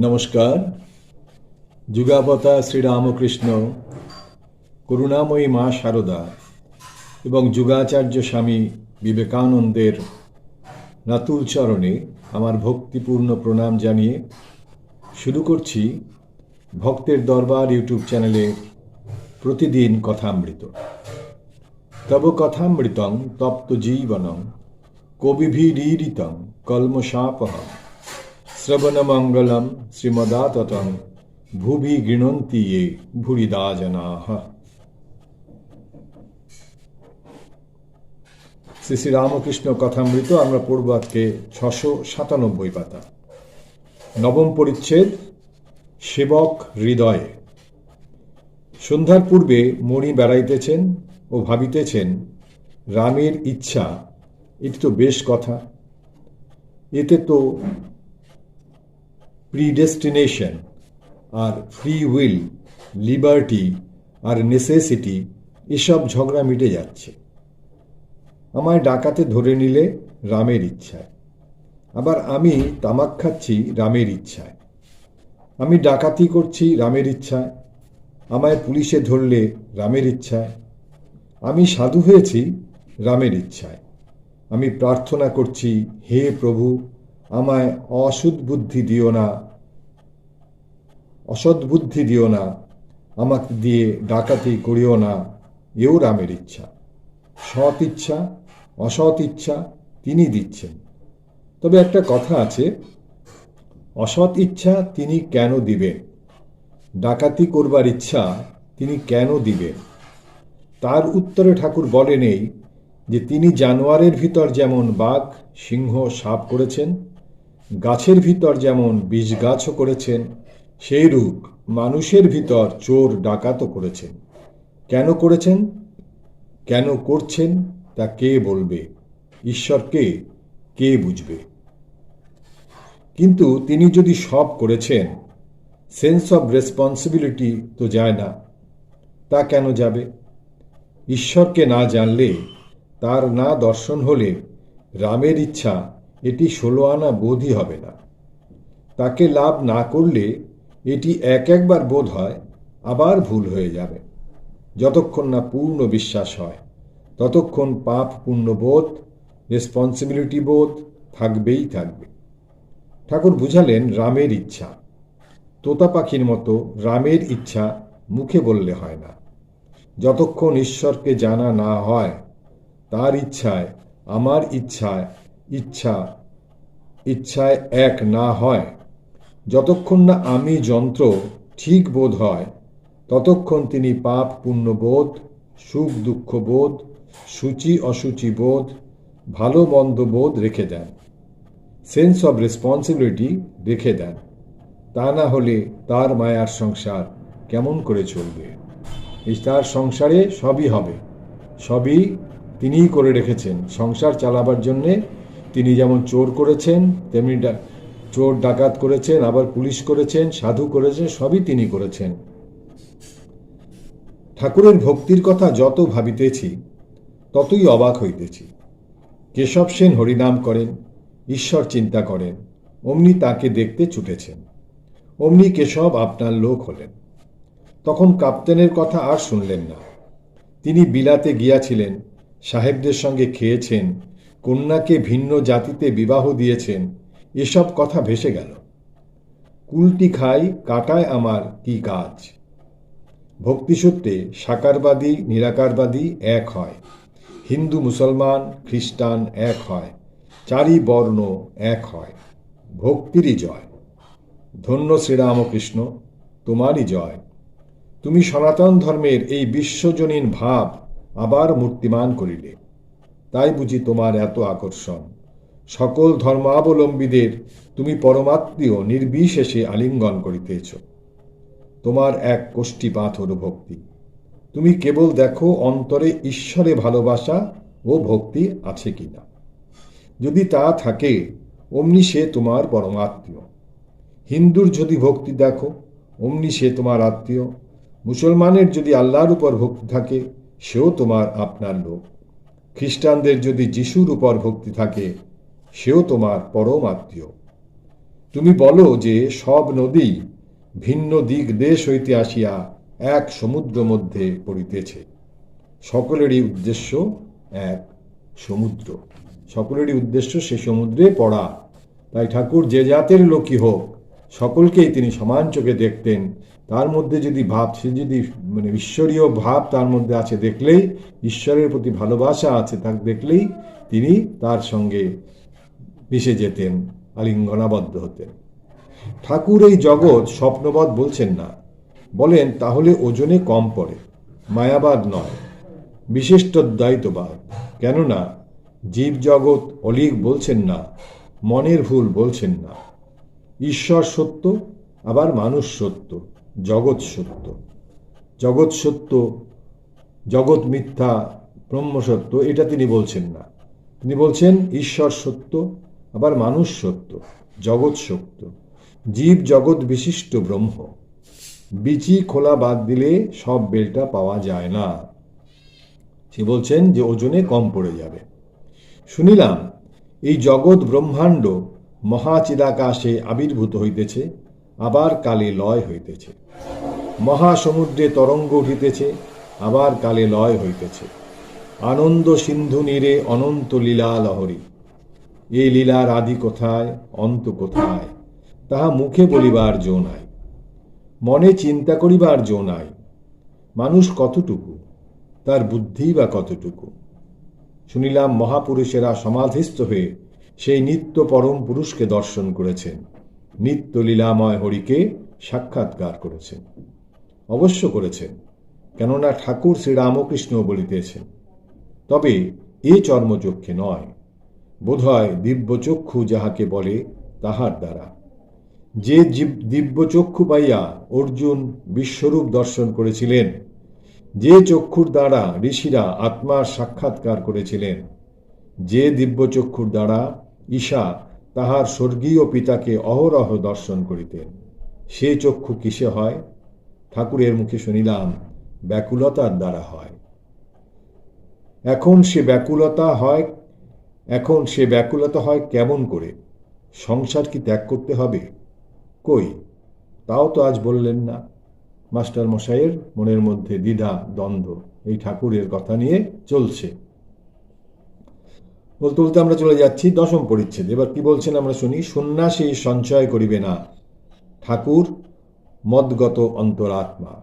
নমস্কার। যুগাবতার শ্রীরামকৃষ্ণ, করুণাময়ী মা শারদা এবং যুগাচার্য স্বামী বিবেকানন্দের রাতুল চরণে আমার ভক্তিপূর্ণ প্রণাম জানিয়ে শুরু করছি ভক্তের দরবার ইউটিউব চ্যানেলে প্রতিদিন কথামৃত। তব কথামৃতং তপ্ত জীবনং কবিভিরীরিতং কলমশাপহং শ্রবণমঙ্গলম শ্রীমদাততং ভুবি গৃণন্তি ये ভুরিদা জনাঃ। শ্রী শ্রী রামকৃষ্ণ কথামৃত আমরা পড়ব আজকে 697 পাতা, নবম পরিচ্ছেদ, সেবক হৃদয়ে। সন্ধ্যার পূর্বে মণি বেড়াইতেছেন ও ভাবিতেছেন, রামের ইচ্ছা, এটি তো বেশ কথা। এতে তো প্রিডেস্টিনেশন আর ফ্রি উইল, লিবার্টি আর নেসেসিটি, এসব ঝগড়া মিটে যাচ্ছে। আমায় ডাকাতে ধরে নিলে রামের ইচ্ছায়, আবার আমি তামাক খাচ্ছি রামের ইচ্ছায়। আমি ডাকাতি করছি রামের ইচ্ছায়, আমায় পুলিশে ধরলে রামের ইচ্ছায়। আমি সাধু হয়েছি রামের ইচ্ছায়। আমি প্রার্থনা করছি, হে প্রভু, আমায় অসদ্বুদ্ধি দিও না, আমাকে দিয়ে ডাকাতি করিও না, এও রামের ইচ্ছা। সৎ ইচ্ছা অসৎ ইচ্ছা তিনি দিচ্ছেন। তবে একটা কথা আছে, অসৎ ইচ্ছা তিনি কেন দিবেন? ডাকাতি করবার ইচ্ছা তিনি কেন দিবেন? তার উত্তরে ঠাকুর বলেনই যে তিনি জানোয়ারের ভিতর যেমন বাঘ, সিংহ, সাপ করেছেন, গাছের ভিতর যেমন বীজ গাছও করেছেন, সেইরূপ মানুষের ভিতর চোর ডাকাতও করেছেন। কেন করেছেন, কেন করছেন, তা কে বলবে? ঈশ্বরকে কে বুঝবে? কিন্তু তিনি যদি সব করেছেন, সেন্স অব রেসপন্সিবিলিটি তো যায় না। তা কেন যাবে? ঈশ্বরকে না জানলে, তার না দর্শন হলে রামের ইচ্ছা এটি 16 আনা বোধই হবে না। তাকে লাভ না করলে এটি একবার বোধ হয়, আবার ভুল হয়ে যাবে। যতক্ষণ না পূর্ণ বিশ্বাস হয়, ততক্ষণ পাপ পুণ্য বোধ, রেসপন্সিবিলিটি বোধ থাকবেই থাকবে। ঠাকুর বুঝালেন রামের ইচ্ছা। তোতা পাখির মতো রামের ইচ্ছা মুখে বললে হয় না। যতক্ষণ ঈশ্বরকে জানা না হয়, তার ইচ্ছায় আমার ইচ্ছায় এক না হয়, যতক্ষণ না আমি যন্ত্র ঠিক বোধ হয়, ততক্ষণ তিনি পাপ পুণ্য বোধ, সুখ দুঃখ বোধ, সূচি অসুচি বোধ, ভালো মন্দ বোধ রেখে দেন, সেন্স অব রেসপন্সিবিলিটি রেখে দেন। তা না হলে তার মায়ার সংসার কেমন করে চলবে? এই তার সংসারে সবই হবে, সবই তিনিই করে রেখেছেন। সংসার চালাবার জন্যে তিনি যেমন চোর করেছেন, তেমনি চোর ডাকাত করেছেন, আবার পুলিশ করেছেন, সাধু করেছেন, সবই তিনি করেছেন। ঠাকুরের ভক্তির কথা যত ভাবিতেছি, ততই অবাক হইতেছি। কেশব সেন হরিনাম করেন, ঈশ্বর চিন্তা করেন, অমনি তাকে দেখতে ছুটেছেন। অমনি কেশব আপনার লোক হলেন। তখন কাপ্তেনের কথা আর শুনলেন না। তিনি বিলাতে গিয়াছিলেন, সাহেবদের সঙ্গে খেয়েছেন, কন্যাকে ভিন্ন জাতিতে বিবাহ দিয়েছেন, এসব কথা ভেসে গেল। কুলটি খাই, কাটায় আমার কি কাজ? ভক্তিসূত্রে সাকারবাদী নিরাকারবাদী এক হয়, হিন্দু মুসলমান খ্রিস্টান এক হয়, চারি বর্ণ এক হয়। ভক্তিরই জয়। ধন্য শ্রীরামকৃষ্ণ, তোমারই জয়। তুমি সনাতন ধর্মের এই বিশ্বজনীন ভাব আবার মূর্তিমান করিলে, তাই বুঝি তোমার এত আকর্ষণ। সকল ধর্মাবলম্বীদের তুমি পরমাত্মীয় নির্বিশেষে আলিঙ্গন করিতেছ। তোমার এক কোষ্ঠী পাথর ভক্তি। তুমি কেবল দেখো অন্তরে ঈশ্বরে ভালোবাসা ও ভক্তি আছে কিনা। যদি তা থাকে, অমনি সে তোমার পরমাত্মীয়। হিন্দুর যদি ভক্তি দেখো, অমনি সে তোমার আত্মীয়। মুসলমানের যদি আল্লাহর উপর ভক্তি থাকে, সেও তোমার আপনার লোক। খ্রিস্টানদের যদি যিশুর উপর ভক্তি থাকে, সেও তোমার পরম আত্মীয়। তুমি বলো যে সব নদী ভিন্ন দিক দেশ হইতে আসিয়া এক সমুদ্র মধ্যে পড়িতেছে, সকলেরই উদ্দেশ্য এক সমুদ্র, সকলেরই উদ্দেশ্য সে সমুদ্রে পড়া। তাই ঠাকুর যে জাতের লোকই হোক সকলকেই তিনি সমান চোখে দেখতেন। তার মধ্যে যদি ভাব, সে যদি ঈশ্বরীয় ভাব তার মধ্যে আছে দেখলেই, ঈশ্বরের প্রতি ভালোবাসা আছে তা দেখলেই তিনি তার সঙ্গে মিশে যেতেন, আলিঙ্গনাবদ্ধ হতেন। ঠাকুর এই জগৎ স্বপ্নবৎ বলছেন না, বলেন তাহলে ওজনে কম পড়ে, মায়াবাদ নয়, বিশিষ্টদ্বৈতবাদ। কেননা জীব জগৎ অলীক বলছেন না, মনের ভুল বলছেন না। ঈশ্বর সত্য, আবার মানুষ সত্য, জগৎ সত্য। জগৎ সত্য, জগৎ মিথ্যা, ব্রহ্ম সত্য, এটা তিনি বলছেন না। তিনি বলছেন ঈশ্বর সত্য, আবার মানুষ সত্য, জগৎ সত্য, জীব জগৎ বিশিষ্ট ব্রহ্ম। বিচি খোলা বাদ দিলে সব বেলটা পাওয়া যায় না। সে বলছেন যে ওজনে কম পড়ে যাবে। শুনিলাম এই জগৎ ব্রহ্মাণ্ড মহাচিদাকাশে আবির্ভূত হইতেছে, আবার কালে লয় হইতেছে। মহাসমুদ্রে তরঙ্গ উঠিতেছে, আবার কালে লয় হইতেছে। আনন্দ সিন্ধু নীরে অনন্ত লীলা লহরী। এই লীলার আদি কোথায়, অন্ত কোথায়, তাহা মুখে বলিবার জো নাই, মনে চিন্তা করিবার জো নাই। মানুষ কতটুকু, তার বুদ্ধি বা কতটুকু। শুনিলাম মহাপুরুষেরা সমাধিস্থ হয়ে সেই নিত্য পরম পুরুষকে দর্শন করেছেন, নিত্য লীলাময় হরিকে সাক্ষাৎকার করেছেন। অবশ্য করেছেন, কেননা ঠাকুর শ্রীরামকৃষ্ণ বলিতেছেন। তবে এ চর্মচক্ষে নয়, বোধহয় দিব্যচক্ষু যাহাকে বলে তাহার দ্বারা। যে দিব্যচক্ষু পাইয়া অর্জুন বিশ্বরূপ দর্শন করেছিলেন, যে চক্ষুর দ্বারা ঋষিরা আত্মার সাক্ষাৎকার করেছিলেন, যে দিব্যচক্ষুর দ্বারা ঈশা তাহার স্বর্গীয় পিতাকে অহরহ দর্শন করিতেন, সে চক্ষু কিসে হয়? ঠাকুরের মুখে শুনিলাম ব্যাকুলতার দ্বারা হয়। এখন সে ব্যাকুলতা হয় কেমন করে? সংসার কি ত্যাগ করতে হবে? কই, তাও তো আজ বললেন না। মাস্টার মশাইয়ের মনের মধ্যে দ্বিধা দ্বন্দ্ব এই ঠাকুরের কথা নিয়ে চলছে। বলতে বলতে আমরা চলে যাচ্ছি 10ম পরিচ্ছেদ। এবার কি বলছেন আমরা শুনি। সন্ন্যাসী সঞ্চয় করিবে না, ঠাকুর মদগত অন্তরাত্মা।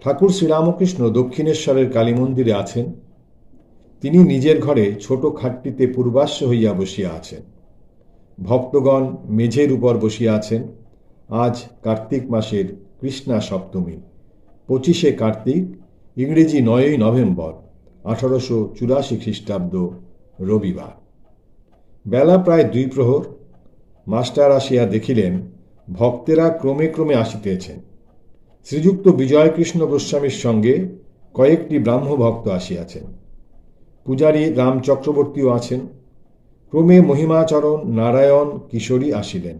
ঠাকুর শ্রীরামকৃষ্ণ দক্ষিণেশ্বরের কালী মন্দিরে আছেন। তিনি নিজের ঘরে ছোট খাটটিতে পূর্বাশ্ব হইয়া বসিয়া আছেন। ভক্তগণ মেঝের উপর বসিয়া আছেন। আজ কার্তিক মাসের কৃষ্ণা সপ্তমী, 25শে কার্তিক, ইংরেজি 9ই নভেম্বর 1884 খ্রিস্টাব্দ, রবিবার। বেলা প্রায় 2 প্রহর। মাস্টার আসিয়া দেখিলেন ভক্তেরা ক্রমে ক্রমে আসিতেছেন। শ্রীযুক্ত বিজয়কৃষ্ণ গোস্বামীর সঙ্গে কয়েকটি ব্রাহ্মভক্ত আসিয়াছেন। পূজারী রাম চক্রবর্তীও আছেন। ক্রমে মহিমাচরণ, নারায়ণ, কিশোরী আসিলেন।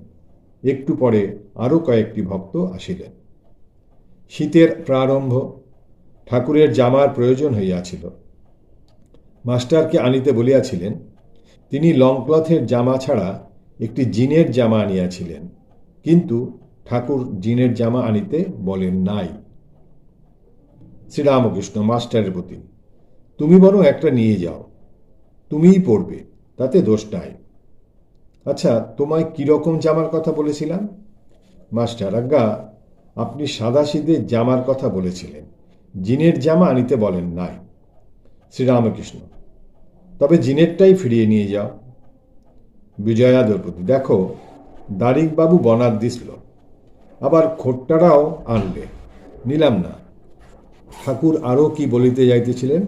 একটু পরে আরও কয়েকটি ভক্ত আসিলেন। শীতের প্রারম্ভ। ঠাকুরের জামার প্রয়োজন হইয়াছিল। মাস্টারকে আনিতে বলিয়াছিলেন। তিনি লংক্লথের জামা ছাড়া একটি জিনের জামা আনিয়াছিলেন, কিন্তু ঠাকুর জিনের জামা আনিতে বলেন নাই। শ্রীরামকৃষ্ণ মাস্টারের প্রতি, তুমি বরং একটা নিয়ে যাও, তুমিই পড়বে, তাতে দোষ নাই। আচ্ছা, তোমায় কিরকম জামার কথা বলেছিলাম? মাস্টার, আজ্ঞা, আপনি সাদাসিধে জামার কথা বলেছিলেন, জিনের জামা আনিতে বলেন নাই। শ্রীরামকৃষ্ণ, তবে জিনেরটাই ফিরিয়ে নিয়ে যাও। বিজয়া দ্রৌপদী, দেখো দারিকবাবু বনাত দিছিল, আবার খোট্টারাও আনলে, নিলাম না। ঠাকুর আরও কি বলিতে যাইতেছিলেন,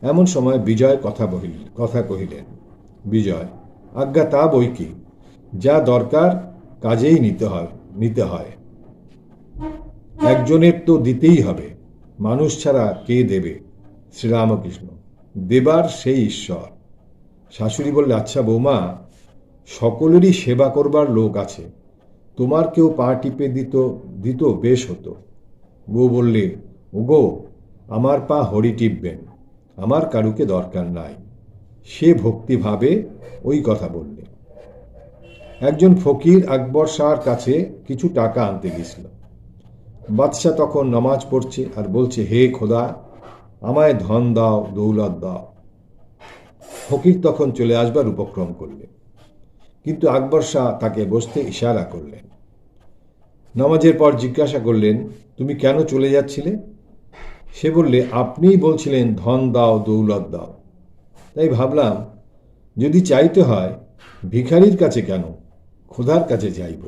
এমন সময় বিজয় কথা কহিলেন। বিজয়, আজ্ঞা তা বই কি, যা দরকার কাজেই নিতে হয়। একজনের তো দিতেই হবে, মানুষ ছাড়া কে দেবে? শ্রীরামকৃষ্ণ, দেবার সেই ঈশ্বর। শাশুড়ি বললে, আচ্ছা বৌমা, সকলেরই সেবা করবার লোক আছে, তোমার কেউ পা টিপে দিত বেশ হতো। বউ বললে, ওগো, আমার পা হরি টিপবেন, আমার কারুকে দরকার নাই। সে ভক্তিভাবে ওই কথা বললে। একজন ফকির আকবর শাহর কাছে কিছু টাকা আনতে গেছিল। বাদশাহ তখন নামাজ পড়ছে আর বলছে, হে খোদা, আমায় ধন দাও, দৌলত দাও। ফকির তখন চলে আসবার উপক্রম করলেন, কিন্তু আকবর শাহ তাকে বসতে ইশারা করলেন। নামাজের পর জিজ্ঞাসা করলেন, তুমি কেন চলে যাচ্ছিলে? সে বললে, আপনিই বলছিলেন ধন দাও, দৌলত দাও, তাই ভাবলাম যদি চাইতে হয় ভিখারির কাছে কেন, খোদার কাছে চাইব।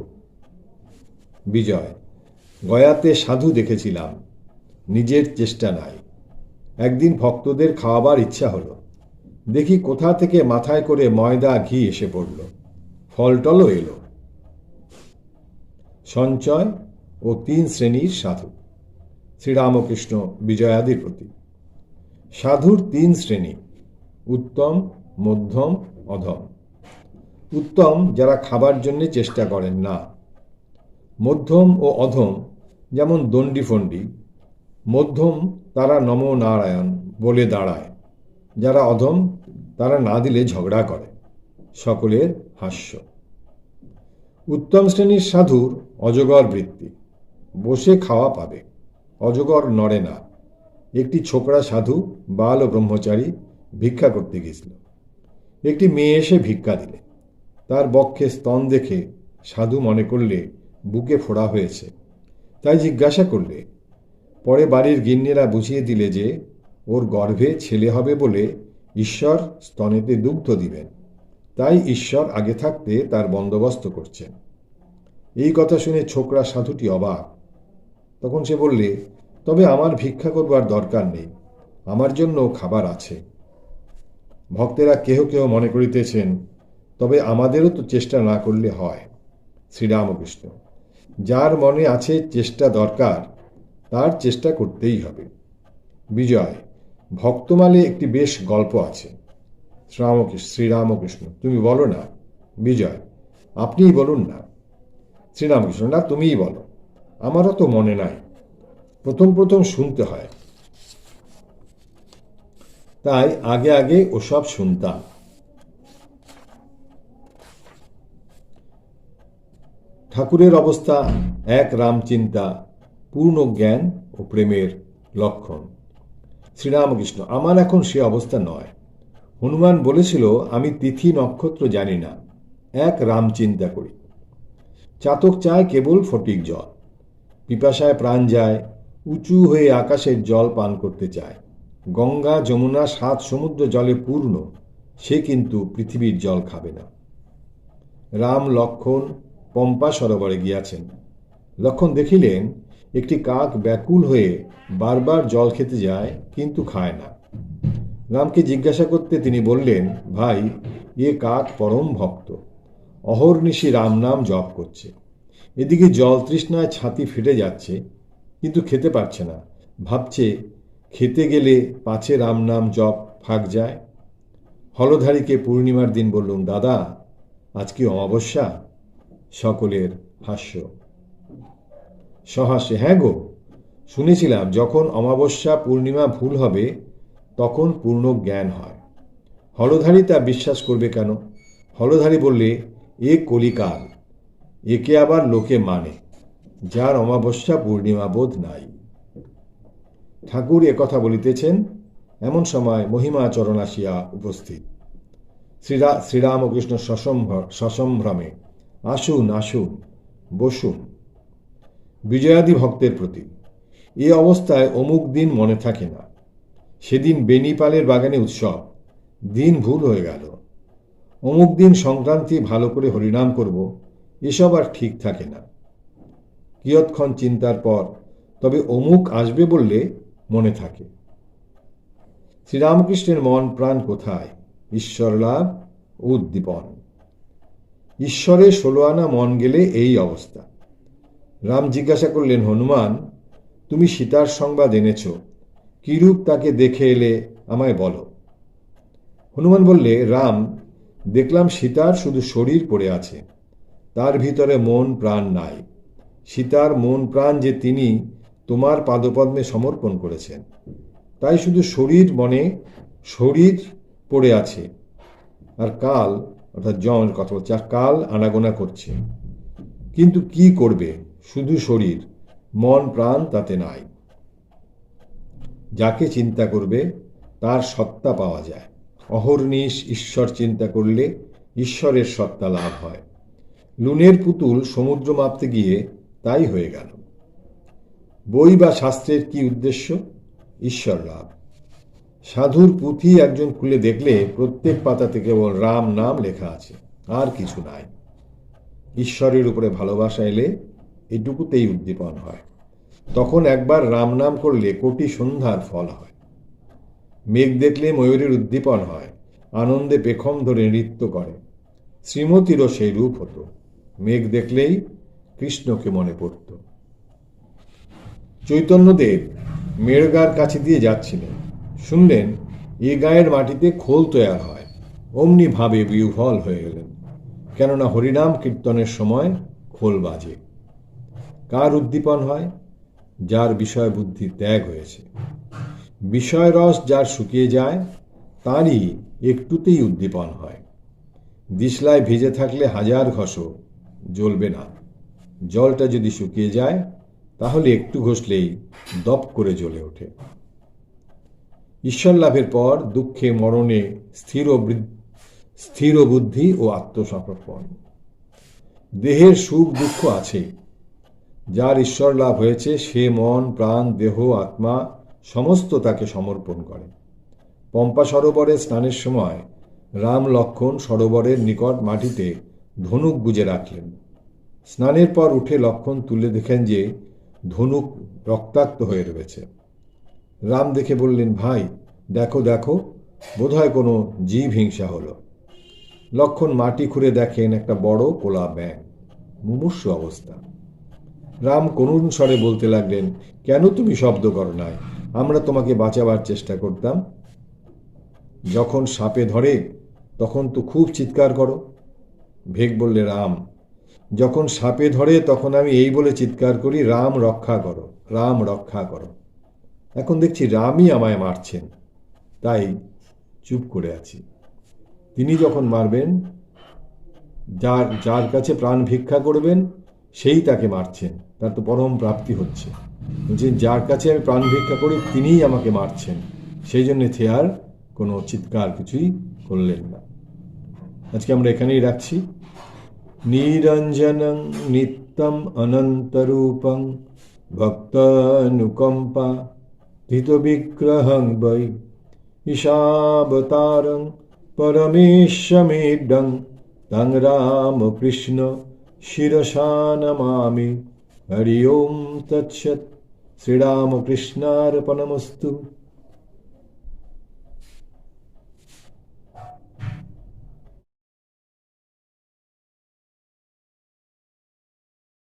বিজয়। গয়াতে সাধু দেখেছিলাম, নিজের চেষ্টা নাই। একদিন ভক্তদের খাওয়াবার ইচ্ছা হলো, দেখি কোথা থেকে মাথায় করে ময়দা ঘি এসে পড়ল, ফলটলও এলো। সঞ্চয় ও 3 শ্রেণীর সাধু। শ্রীরামকৃষ্ণ বিজয়াদির প্রতি। সাধুর 3 শ্রেণী: উত্তম, মধ্যম, অধম। উত্তম যারা খাবার জন্য চেষ্টা করেন না। মধ্যম ও অধম যেমন দণ্ডি ফন্ডি। মধ্যম তারা নমো নারায়ণ বলে দাঁড়ায়, যারা অধম তারা না দিলে ঝগড়া করে। সকলের হাস্য। উত্তম শ্রেণীর সাধুর অজগর বৃত্তি, বসে খাওয়া পাবে, অজগর নড়ে না। একটি ছোকরা সাধু বাল ও ব্রহ্মচারী ভিক্ষা করতে গেছিল। একটি মেয়ে এসে ভিক্ষা দিলে। তার বক্ষে স্তন দেখে সাধু মনে করলে বুকে ফোড়া হয়েছে, তাই জিজ্ঞাসা করলে। পরে বাড়ির গিন্নিরা বুঝিয়ে দিলে যে ওর গর্ভে ছেলে হবে বলে ঈশ্বর স্তনেতে দুগ্ধ দিবেন, তাই ঈশ্বর আগে থাকতে তার বন্দোবস্ত করছেন। এই কথা শুনে ছোকরা সাধুটি অবাক। তখন সে বললে, তবে আমার ভিক্ষা করবার দরকার নেই, আমার জন্য খাবার আছে। ভক্তেরা কেহ কেহ মনে করিতেছেন, তবে আমাদেরও তো চেষ্টা না করলে হয়। শ্রীরামকৃষ্ণ। যার মনে আছে চেষ্টা দরকার, তার চেষ্টা করতেই হবে। বিজয়। ভক্তমালে একটি বেশ গল্প আছে। শ্রীরামকৃষ্ণ। তুমি বলো না। বিজয়। আপনিই বলুন না। শ্রীরামকৃষ্ণ। না, তুমিই বলো, আমারও তো মনে নাই, প্রথম প্রথম শুনতে হয়, তাই আগে আগে ওসব শুনতাম। ঠাকুরের অবস্থা এক রামচিন্তা, পূর্ণ জ্ঞান ও প্রেমের লক্ষণ। শ্রীরামকৃষ্ণ। আমার এখন সে অবস্থা নয়। হনুমান বলেছিল, আমি তিথি নক্ষত্র জানি না, এক রামচিন্তা করি। চাতক চায় কেবল ফটিক জল, পিপাসায় প্রাণ যায়, উঁচু হয়ে আকাশের জল পান করতে চায়। গঙ্গা যমুনা 7 সমুদ্র জলে পূর্ণ, সে কিন্তু পৃথিবীর জল খাবে না। রাম লক্ষণ পম্পা সরোবরে গিয়াছেন। লক্ষণ দেখিলেন একটি কাক ব্যাকুল হয়ে বারবার জল খেতে যায়, কিন্তু খায় না। রামকে জিজ্ঞাসা করতে তিনি বললেন, ভাই, এ কাক পরম ভক্ত, অহর্নিশি রাম নাম জপ করছে। এদিকে জল তৃষ্ণায় ছাতি ফেটে যাচ্ছে, কিন্তু খেতে পারছে না। ভাবছে খেতে গেলে পাছে রাম নাম জপ ফাঁক যায়। হলধারীকে পূর্ণিমার দিন বললুম, দাদা, আজ কি অমাবস্যা? সকলের হাস্য। সহাস্যে। হ্যাঁ গো, শুনেছিলাম যখন অমাবস্যা পূর্ণিমা ভুল হবে তখন পূর্ণ জ্ঞান হয়। হলধারী তা বিশ্বাস করবে কেন? হলধারী বললে, এ কলিকাল, একে আবার লোকে মানে, যার অমাবস্যা পূর্ণিমা বোধ নাই। ঠাকুর একথা বলিতেছেন, এমন সময় মহিমাচরণ আসিয়া উপস্থিত। শ্রীরামকৃষ্ণ সসম্ভ্রমে, আসুন আসুন, বসুন। বিজয়াদি ভক্তের প্রতি। এ অবস্থায় অমুক দিন মনে থাকে না। সেদিন বেনিপালের বাগানে উৎসব, দিন ভুল হয়ে গেল। অমুক দিন সংক্রান্তি, ভালো করে হরিনাম করব, এসব আর ঠিক থাকে না। কিয়ৎক্ষণ চিন্তার পর তবে অমুক আসবে বললে মনে থাকে। শ্রীরামকৃষ্ণের মন প্রাণ কোথায়? ঈশ্বর লাভ ও উদ্দীপন। ঈশ্বরে 16 আনা মন গেলে এই অবস্থা। রাম জিজ্ঞাসা করলেন, হনুমান, তুমি সীতার সংবাদ এনেছ, কিরূপ তাকে দেখে এলে আমায় বলো। হনুমান বললে, রাম, দেখলাম সীতার শুধু শরীর পড়ে আছে, তার ভিতরে মন প্রাণ নাই। সীতার মন প্রাণ যে তিনি তোমার পাদপদ্মে সমর্পণ করেছেন, তাই শুধু শরীর মনে শরীর পড়ে আছে। আর কাল অর্থাৎ যম কথা বলছে, আর কাল আনাগোনা করছে। কিন্তু কি করবে, শুধু শরীর, মন প্রাণ তাতে নাই। যাকে চিন্তা করবে তার সত্তা পাওয়া যায়। অহর্নিশ ঈশ্বর চিন্তা করলে ঈশ্বরের সত্তা লাভ হয়। লুনের পুতুল সমুদ্র মাপতে গিয়ে তাই হয়ে গেল। বই বা শাস্ত্রের কি উদ্দেশ্য? ঈশ্বর লাভ। সাধুর পুঁথি একজন খুলে দেখলে প্রত্যেক পাতাতে কেবল রাম নাম লেখা আছে, আর কিছু নাই। ঈশ্বরের উপরে ভালোবাসা এলে এটুকুতেই উদ্দীপন হয়। তখন একবার রাম নাম করলে কোটি সন্ধ্যার ফল হয়। মেঘ দেখলে ময়ূরের উদ্দীপন হয়, আনন্দে পেখম ধরে নৃত্য করে। শ্রীমতীরও সেই রূপ হতো, মেঘ দেখলেই কৃষ্ণকে মনে পড়ত। চৈতন্যদেব মেড়গার কাছে দিয়ে যাচ্ছিলেন, শুনলেন এ গায়ের মাটিতে খোল তৈয়ার হয়। অমনি ভাবে বিহ্বল হয়ে গেলেন, কেননা হরিনাম কীর্তনের সময় খোল বাজে। কার উদ্দীপন হয়? যার বিষয় বুদ্ধি ত্যাগ হয়েছে। বিষয় রস যার শুকিয়ে যায় তারই একটুতেই উদ্দীপন হয়। দিশলায় ভিজে থাকলে হাজার ঘষো, জ্বলবে না। জলটা যদি শুকিয়ে যায় তাহলে একটু ঘষলেই দপ করে জ্বলে ওঠে। ঈশ্বর লাভের পর দুঃখে মরণে স্থির বুদ্ধি ও আত্মসমর্পণ। দেহের সুখ দুঃখ আছে, যার ঈশ্বর লাভ হয়েছে সে মন প্রাণ দেহ আত্মা সমস্ত তাকে সমর্পণ করে। পম্পা সরোবরে স্নানের সময় রাম লক্ষ্মণ সরোবরের নিকট মাটিতে ধনুক গুজে রাখলেন। স্নানের পর উঠে লক্ষ্মণ তুলে দেখেন যে ধনুক রক্তাক্ত হয়ে রয়েছে। রাম দেখে বললেন, ভাই দেখো দেখো, বোধহয় কোনো জীব হিংসা হলো। লক্ষ্মণ মাটি খুঁড়ে দেখেন একটা বড় কোলা ব্যাঙ, মুমূর্ষু অবস্থা। রাম করুণ স্বরে বলতে লাগলেন, কেন তুমি শব্দ করো নাই? আমরা তোমাকে বাঁচাবার চেষ্টা করতাম। যখন সাপে ধরে তখন তো খুব চিৎকার করো। ভেগ বললে, রাম যখন সাপে ধরে তখন আমি এই বলে চিৎকার করি, রাম রক্ষা করো, রাম রক্ষা করো। এখন দেখছি রামই আমায় মারছেন, তাই চুপ করে আছি। তিনি যখন মারবেন, যার কাছে প্রাণ ভিক্ষা করবেন সেই তাকে মারছেন, তার তো পরম প্রাপ্তি হচ্ছে। যে যার কাছে আমি প্রাণ ভিক্ষা করি তিনিই আমাকে মারছেন, সেই জন্য আর কোনো চিৎকার কিছুই করলেন না। আজকে আমরা এখানেই রাখছি। নিরঞ্জনং নিত্যম অনন্তরূপং ভক্তানুকম্পা ধৃত বিগ্রহং বৈ ঈশাবতারং পরমেশ্বমেডং তং রামকৃষ্ণ শিরসা নমামি। হরি ওম তৎসৎ। শ্রীরামকৃষ্ণার্পণমস্তু।